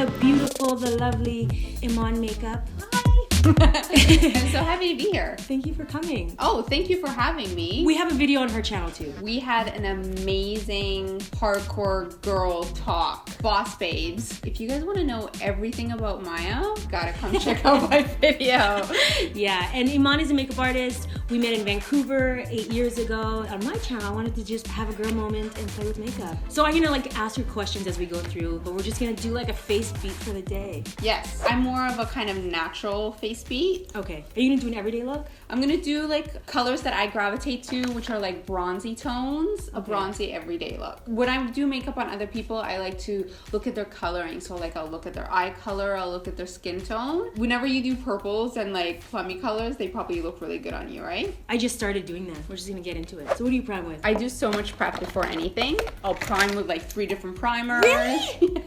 the beautiful, the lovely Iman makeup. I'm so happy to be here. Thank you for coming. Oh, thank you for having me. We have a video on her channel too. We had an amazing hardcore girl talk. Boss babes. If you guys want to know everything about Maya, gotta come check out my video. Yeah, and Iman is a makeup artist. We met in Vancouver 8 years ago. On my channel, I wanted to just have a girl moment and play with makeup. So I'm gonna ask her questions as we go through, but we're just gonna do a face beat for the day. Yes, I'm more of a kind of natural face beat. Okay, are you gonna do an everyday look? I'm gonna do colors that I gravitate to, which are bronzy tones, a bronzy everyday look. When I do makeup on other people, I like to look at their coloring. So I'll look at their eye color, I'll look at their skin tone. Whenever you do purples and plummy colors, they probably look really good on you, right? I just started doing that. We're just gonna get into it. So what do you prime with? I do so much prep before anything. I'll prime with 3 different primers. Really?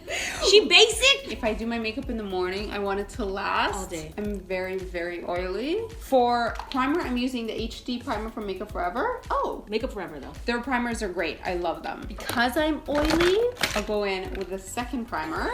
She basic? If I do my makeup in the morning, I want it to last all day. I'm very, very oily. For primer, I'm using the HD primer from Makeup Forever. Oh, Makeup Forever though. their primers are great. I love them. Because I'm oily, I'll go in with the second primer.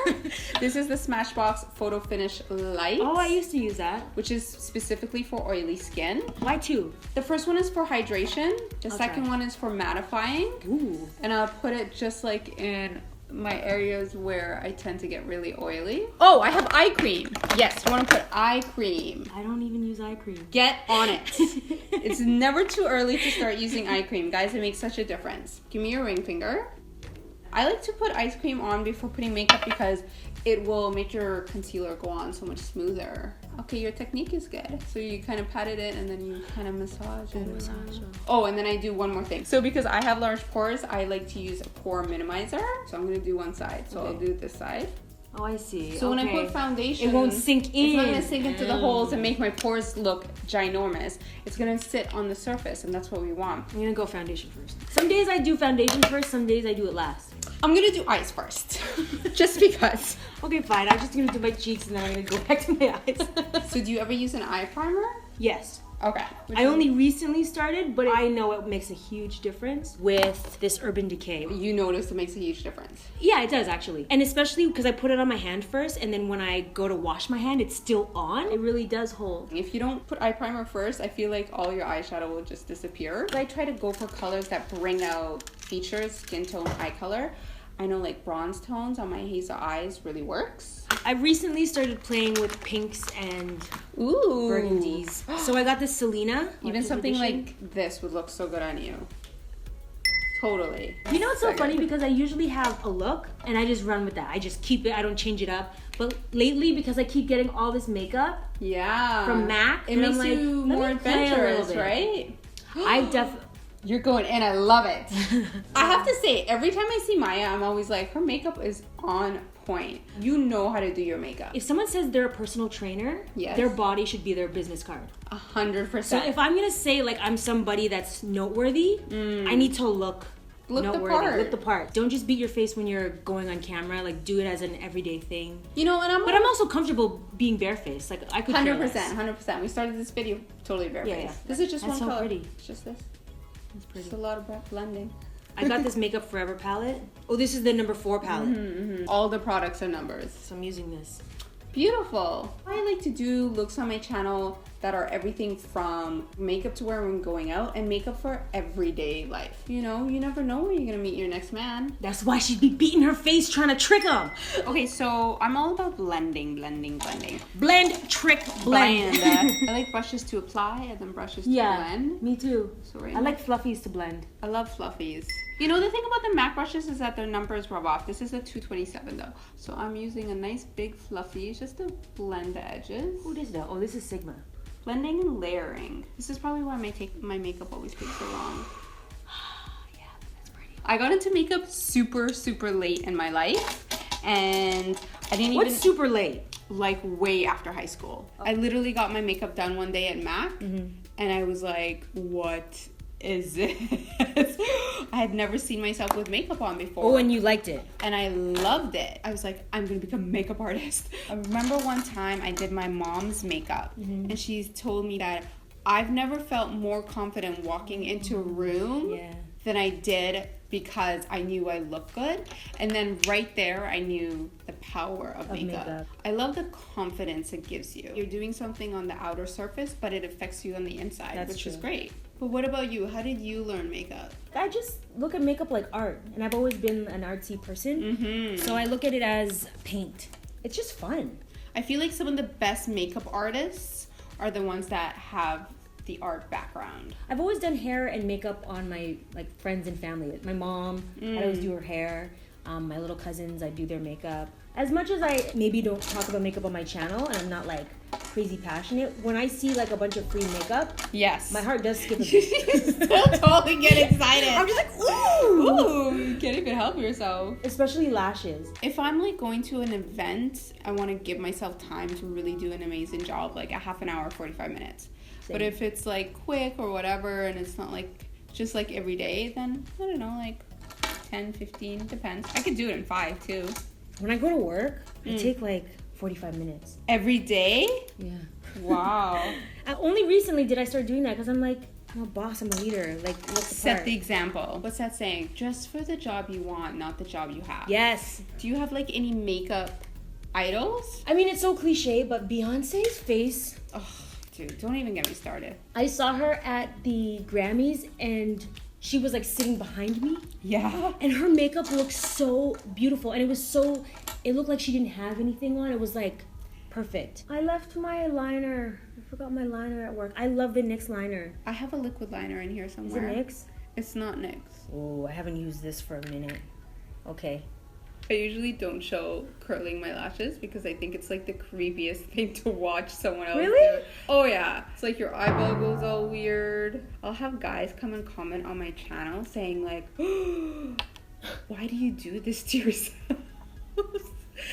This is the Smashbox Photo Finish Light. Oh, I used to use that. Which is specifically for oily skin. Why two? The first one is for hydration. The second one is for mattifying. Ooh. And I'll put it just in my areas where I tend to get really oily. Oh, I have eye cream. Yes, you want to put eye cream. I don't even use eye cream. Get on it. It's never too early to start using eye cream. Guys, it makes such a difference. Give me your ring finger. I like to put ice cream on before putting makeup because it will make your concealer go on so much smoother. Okay, your technique is good. So you kind of pat it in and then you kind of massage it around. Oh, and then I do one more thing. So because I have large pores, I like to use a pore minimizer. So I'm gonna do one side. So I'll do this side. Oh, I see. So when I put foundation, it won't sink in. It's not gonna sink into the holes and make my pores look ginormous. It's gonna sit on the surface, and that's what we want. I'm gonna go foundation first. Some days I do foundation first, some days I do it last. I'm gonna do eyes first, just because. Okay, fine. I'm just gonna do my cheeks and then I'm gonna go back to my eyes. So do you ever use an eye primer? Yes. Okay. I only recently started, but I know it makes a huge difference with this Urban Decay. You notice it makes a huge difference? Yeah, it does actually. And especially because I put it on my hand first, and then when I go to wash my hand, it's still on. It really does hold. If you don't put eye primer first, I feel like all your eyeshadow will just disappear. I try to go for colors that bring out features, skin tone, eye color. I know bronze tones on my hazel eyes really works. I recently started playing with pinks and Ooh. burgundies. So I got this Selena. Even something like this would look so good on you. Totally. You know what's so funny? Because I usually have a look and I just run with that. I just keep it. I don't change it up. But lately, because I keep getting all this makeup from MAC, it makes you more adventurous, right? I definitely... You're going in. I love it. I have to say, every time I see Maya, I'm always like, her makeup is on point. You know how to do your makeup. If someone says they're a personal trainer, their body should be their business card. 100%. So if I'm gonna say I'm somebody that's noteworthy, I need to look noteworthy. Look the part. Don't just beat your face when you're going on camera. Do it as an everyday thing. You know, but I'm also comfortable being barefaced. I could 100%. We started this video totally barefaced. Yeah. This is just That's one so color. pretty. It's just this. It's pretty. It's a lot of blending. I got this Makeup Forever palette. Oh, this is the number 4 palette. All the products are numbers. So I'm using this. Beautiful. I like to do looks on my channel that are everything from makeup to wear when going out and makeup for everyday life. You know, you never know when you're gonna meet your next man. That's why she'd be beating her face trying to trick him. Okay, so I'm all about blending. Blend, trick, blend. I like brushes to apply and then brushes to blend. Me too. So right I like fluffies to blend. I love fluffies. You know, the thing about the MAC brushes is that their numbers rub off. This is a 227 though. So I'm using a nice big fluffy just to blend the edges. What is that? Oh, this is Sigma. Blending and layering. This is probably why my makeup always takes so long. Yeah, that's pretty. I got into makeup super late in my life, and I didn't What's super late? Way after high school. I literally got my makeup done one day at MAC, and I was like, what is this? I had never seen myself with makeup on before. Oh, and you liked it. And I loved it. I was like, I'm gonna become a makeup artist. I remember one time I did my mom's makeup, and she told me that I've never felt more confident walking into a room than I did because I knew I looked good. And then right there, I knew the power of makeup. I love the confidence it gives you. You're doing something on the outer surface, but it affects you on the inside, which is great. But what about you? How did you learn makeup? I just look at makeup like art, and I've always been an artsy person. So I look at it as paint. It's just fun. I feel like some of the best makeup artists are the ones that have the art background. I've always done hair and makeup on my friends and family. My mom, I always do her hair. My little cousins, I do their makeup. As much as I maybe don't talk about makeup on my channel, and I'm not like crazy passionate, when I see like a bunch of free makeup, yes, my heart does skip a beat. You still totally get excited. I'm just like, ooh! You can't even help yourself. Especially lashes. If I'm like going to an event, I want to give myself time to really do an amazing job, like a half an hour, 45 minutes. Same. But if it's like quick or whatever, and it's not like just like every day, then I don't know, like 10, 15, depends. I could do it in 5 too. When I go to work, I take like 45 minutes. Every day? Yeah. Wow. Only recently did I start doing that because I'm like, I'm a boss, I'm a leader. Like, look the set part. the example. What's that saying? Just for the job you want, not the job you have. Yes. Do you have like any makeup idols? I mean, it's so cliche, but Beyonce's face. Oh, dude, don't even get me started. I saw her at the Grammys and she was like sitting behind me. Yeah. And her makeup looked so beautiful. And it looked like she didn't have anything on. It was like perfect. I left my liner. I forgot my liner at work. I love the NYX liner. I have a liquid liner in here somewhere. Is it NYX? It's not NYX. Oh, I haven't used this for a minute. Okay. I usually don't show curling my lashes because I think it's like the creepiest thing to watch someone else do. Oh yeah. It's like your eyeball goes all weird. I'll have guys come and comment on my channel saying like, why do you do this to yourself?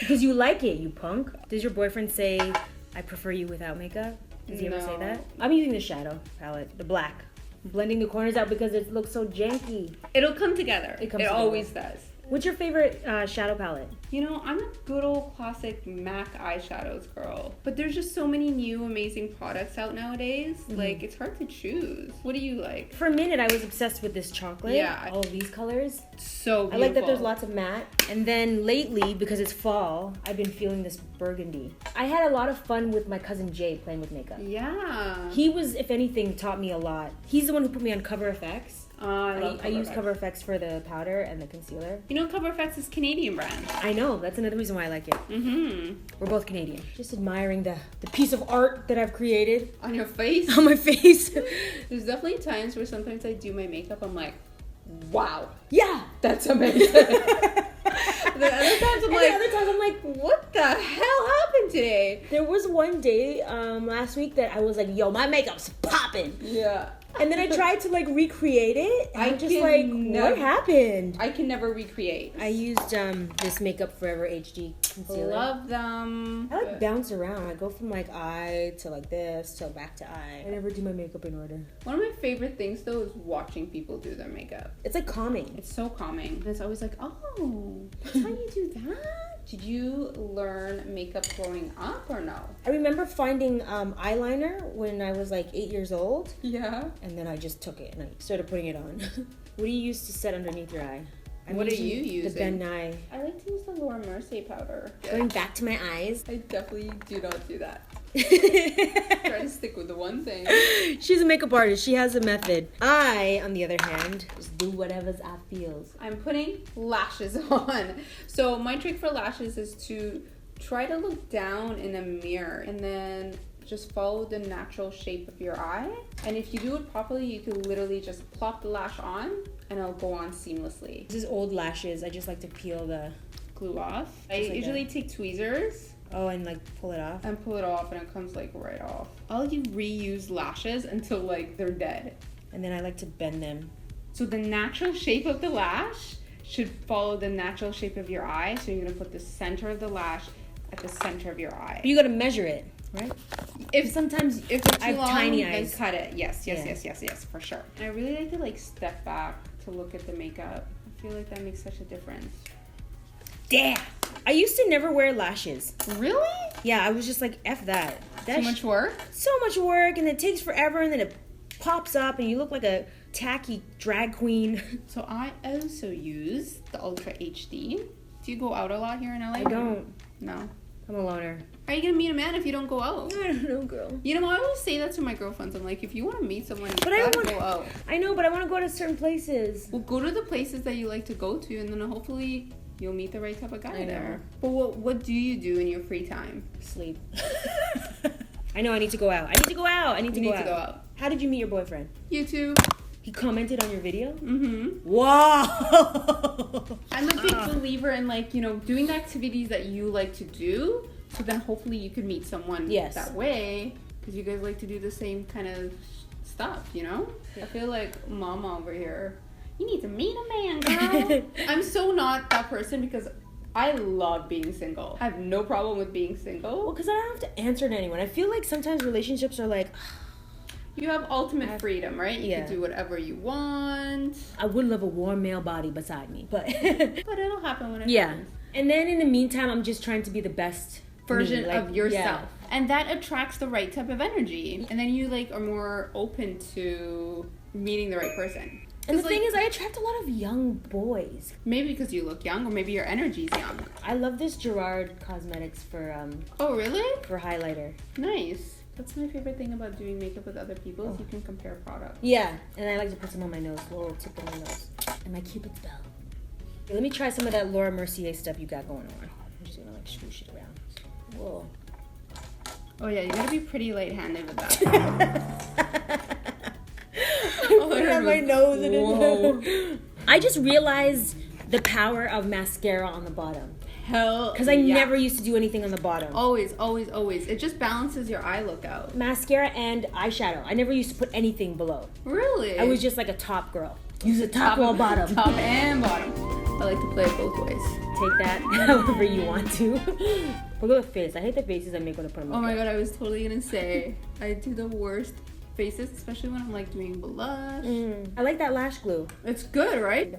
Because you like it, you punk. Does your boyfriend say, I prefer you without makeup? Does he ever say that? I'm using the shadow palette, the black. I'm blending the corners out because it looks so janky. It'll come together. It always does. What's your favorite shadow palette? You know, I'm a good old classic MAC eyeshadows girl. But there's just so many new amazing products out nowadays. Like, it's hard to choose. What do you like? For a minute, I was obsessed with this chocolate. Yeah. All of these colors. So beautiful. I like that there's lots of matte. And then lately, because it's fall, I've been feeling this burgundy. I had a lot of fun with my cousin Jay playing with makeup. Yeah. He was, if anything, taught me a lot. He's the one who put me on Cover FX. I use Cover FX for the powder and the concealer. You know, Cover FX is Canadian brand. I know. That's another reason why I like it. Mm-hmm. We're both Canadian. Just admiring the piece of art that I've created. On your face? On my face. There's definitely times where sometimes I do my makeup, I'm like, wow. Yeah. That's amazing. The other times I'm like, what the hell happened today? There was one day last week that I was like, yo, my makeup's popping. Yeah. And then I tried to like recreate it. And I'm just like, what happened? I can never recreate. I used this Makeup Forever HD concealer. Love them. I like bounce around. I go from like eye to like this to back to eye. I never do my makeup in order. One of my favorite things though is watching people do their makeup. It's like calming. It's so calming. And it's always like, oh, that's how you do that? Did you learn makeup growing up or no? I remember finding eyeliner when I was like 8 years old. Yeah. And then I just took it and I started putting it on. What do you use to set underneath your eye? What are you using? The Ben Nye. I like to use the Laura Mercier powder. Going back to my eyes. I definitely do not do that. Try to stick with the one thing. She's a makeup artist. She has a method. I, on the other hand, just do whatever's I feels. I'm putting lashes on. So my trick for lashes is to try to look down in a mirror and then just follow the natural shape of your eye. And if you do it properly, you can literally just plop the lash on and it'll go on seamlessly. This is old lashes. I just like to peel the glue off. I like usually take tweezers. Oh, and like pull it off? And pull it off and it comes like right off. I'll reuse lashes until like they're dead. And then I like to bend them. So the natural shape of the lash should follow the natural shape of your eye. So you're gonna put the center of the lash at the center of your eye. But you gotta measure it, right? If it's I have long, tiny then eyes. cut it. Yes, for sure. And I really like to like step back to look at the makeup. I feel like that makes such a difference. Damn! I used to never wear lashes. Really? Yeah, I was just like, F that. Too much work? So much work, and it takes forever, and then it pops up and you look like a tacky drag queen. So I also use the Ultra HD. Do you go out a lot here in LA? I don't. No. I'm a loner. How are you gonna meet a man if you don't go out? I don't know, girl. You know, I always say that to my girlfriends. I'm like, if you want to meet someone, you I gotta don't go out. I know, but I want to go to certain places. Well, go to the places that you like to go to, and then hopefully you'll meet the right type of guy I know. there. But what do you do in your free time? Sleep. I know, I need to go out. I need to go out. You need to go out. How did you meet your boyfriend? YouTube. He commented on your video? Mm-hmm. Wow! I'm a big believer in, like, you know, doing the activities that you like to do, so then hopefully you could meet someone that way, because you guys like to do the same kind of stuff, you know? I feel like mama over here, you need to meet a man, girl. I'm so not that person because I love being single. I have no problem with being single. Well, because I don't have to answer to anyone. I feel like sometimes relationships are like... You have ultimate freedom, right? You Yeah. can do whatever you want. I would love a warm male body beside me, but... But it'll happen when it happens. And then in the meantime, I'm just trying to be the best Version me, like, of yourself. yeah. And that attracts the right type of energy. And then you, like, are more open to meeting the right person. And the thing is, I attract a lot of young boys. Maybe because you look young, or maybe your energy's young. I love this Gerard Cosmetics for Oh, really? for highlighter. Nice. That's my favorite thing about doing makeup with other people is you can compare products. Yeah, and I like to put some on my nose, a little tip on my nose. And my Cupid's bow. Okay, let me try some of that Laura Mercier stuff you got going on. I'm just gonna like swoosh it around. Whoa. Oh yeah, you gotta be pretty light-handed with that. I put it on my nose and it... I just realized the power of mascara on the bottom. Hell, Because I never used to do anything on the bottom. Always, always, always. It just balances your eye look out. Mascara and eyeshadow. I never used to put anything below. Really? I was just like a top girl. Use a top or bottom. Top and bottom. I like to play it both ways. Take that however you want to. Look at the face. I hate the faces I make when I put them on. Oh my god, I was totally gonna say, I do the worst faces, especially when I'm like doing blush. I like that lash glue. It's good, right?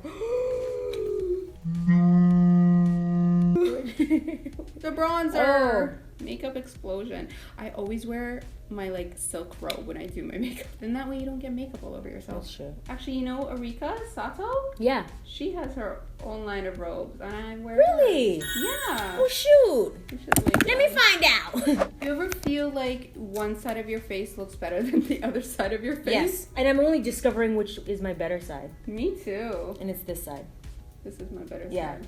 The bronzer. Makeup explosion. I always wear my like silk robe when I do my makeup. Then that way you don't get makeup all over yourself. That's true. Actually, you know Erika Sato? Yeah. She has her own line of robes and I wear Really? hers. Yeah. Oh shoot. You should wait Let me find out. You ever feel like one side of your face looks better than the other side of your face? Yes. And I'm only discovering which is my better side. Me too. And it's this side. This is my better Yeah. side.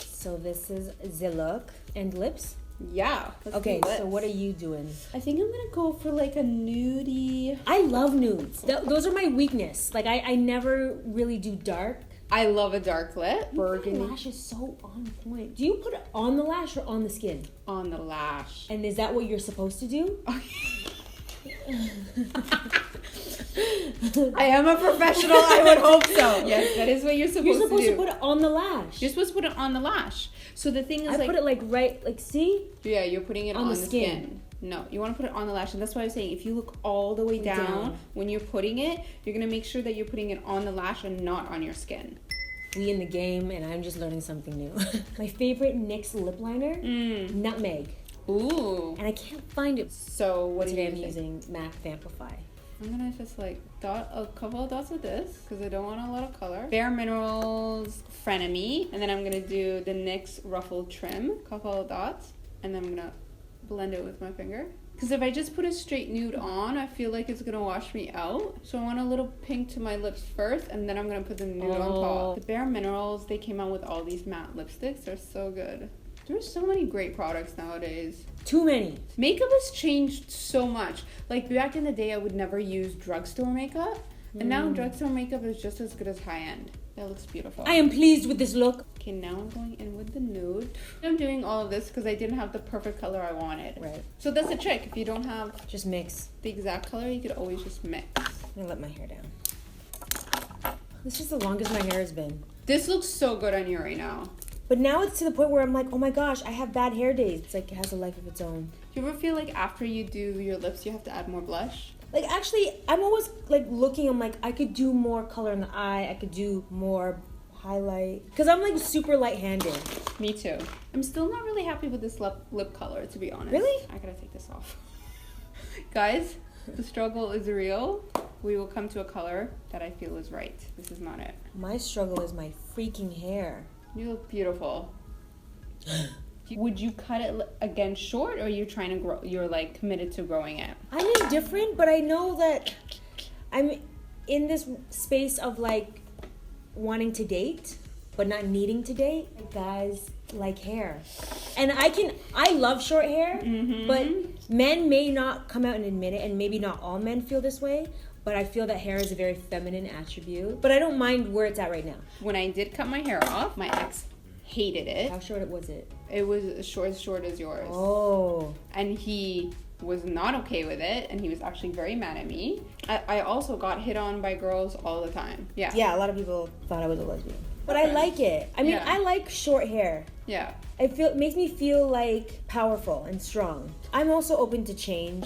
So this is the look. And lips? Yeah. Okay, so what are you doing? I think I'm gonna go for like a nudie. I love nudes. Those are my weakness. Like I never really do dark. I love a dark lip. Burgundy. My lash is so on point. Do you put it on the lash or on the skin? On the lash. And is that what you're supposed to do? I am a professional. I would hope so. Yes, that is what you're supposed to do. You're supposed to put it on the lash. You're supposed to put it on the lash. So the thing is, I put it like right, like see? Yeah, you're putting it on the skin. No, you want to put it on the lash, and that's why I was saying if you look all the way down when you're putting it, you're gonna make sure that you're putting it on the lash and not on your skin. We in the game, and I'm just learning something new. My favorite NYX lip liner, Nutmeg. Ooh. And I can't find it. So what Today are I'm you using MAC Amplify. I'm gonna just like dot a couple of dots of this because I don't want a lot of color. Bare Minerals Frenemy, and then I'm gonna do the NYX Ruffle Trim, couple of dots, and then I'm gonna blend it with my finger. Because if I just put a straight nude on, I feel like it's gonna wash me out. So I want a little pink to my lips first, and then I'm gonna put the nude on top. The Bare Minerals, they came out with all these matte lipsticks. They're so good. There's so many great products nowadays. Too many. Makeup has changed so much. Like back in the day, I would never use drugstore makeup. And now drugstore makeup is just as good as high-end. That looks beautiful. I am pleased with this look. Okay, now I'm going in with the nude. I'm doing all of this because I didn't have the perfect color I wanted. Right. So that's a trick. If you don't have Just mix. the exact color, you could always just mix. I'm gonna let my hair down. This is the longest my hair has been. This looks so good on you right now. But now it's to the point where I'm like, oh my gosh, I have bad hair days. It's like it has a life of its own. Do you ever feel like after you do your lips, you have to add more blush? Like actually, I'm always like looking, I'm like, I could do more color in the eye. I could do more highlight. Because I'm like super light-handed. Me too. I'm still not really happy with this lip color, to be honest. Really? I gotta take this off. Guys, the struggle is real. we will come to a color that I feel is right. This is not it. My struggle is my freaking hair. You look beautiful. Would you cut it again short, or are you trying to grow? You're like committed to growing it? I'm indifferent, but I know that I'm in this space of like wanting to date, but not needing to date. Guys like hair. And I love short hair, but men may not come out and admit it, and maybe not all men feel this way, but I feel that hair is a very feminine attribute. But I don't mind where it's at right now. When I did cut my hair off, my ex hated it. How short was it? It was as short as yours. Oh. And he was not okay with it, and he was actually very mad at me. I also got hit on by girls all the time. Yeah. Yeah, a lot of people thought I was a lesbian. But I like it. I mean, Yeah. I like short hair. Yeah. It makes me feel like powerful and strong. I'm also open to change.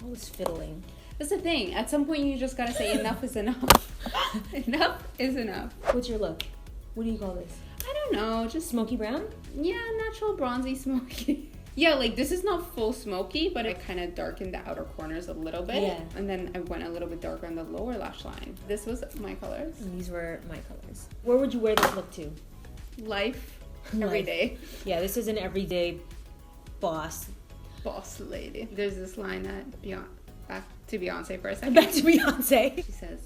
Always fiddling. That's the thing. At some point, you just gotta say enough is enough. Enough is enough. What's your look? What do you call this? I don't know. Just Smoky brown? yeah, natural bronzy smoky. Yeah, like this is not full smoky, but I kind of darkened the outer corners a little bit. Yeah. And then I went a little bit darker on the lower lash line. This was my colors. And these were my colors. Where would you wear this look to? Life, every Life. day. Yeah, this is an everyday boss. Boss lady. There's this line that back to Beyonce for a second. Back to Beyonce. She says,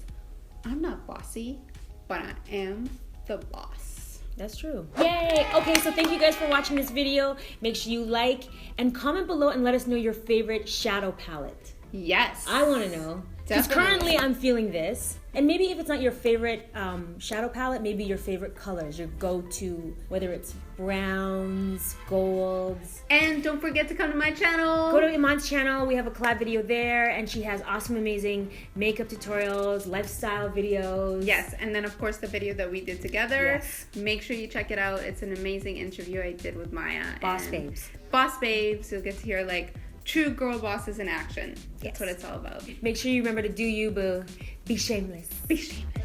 "I'm not bossy, but I am the boss." That's true. Yay! Okay, so thank you guys for watching this video. Make sure you like and comment below and let us know your favorite shadow palette. Yes. I want to know. Because Definitely. currently I'm feeling this. And maybe if it's not your favorite shadow palette, maybe your favorite colors, your go-to, whether it's browns, golds. And don't forget to come to my channel. Go to EMAN'S channel. We have a collab video there, and she has awesome, amazing makeup tutorials, lifestyle videos. Yes, and then of course the video that we did together. Yes. Make sure you check it out. It's an amazing interview I did with Maya. Boss and babes. Boss babes. You'll get to hear like true girl bosses in action. That's Yes. what it's all about. Make sure you remember to do you, boo. Be shameless. Be shameless.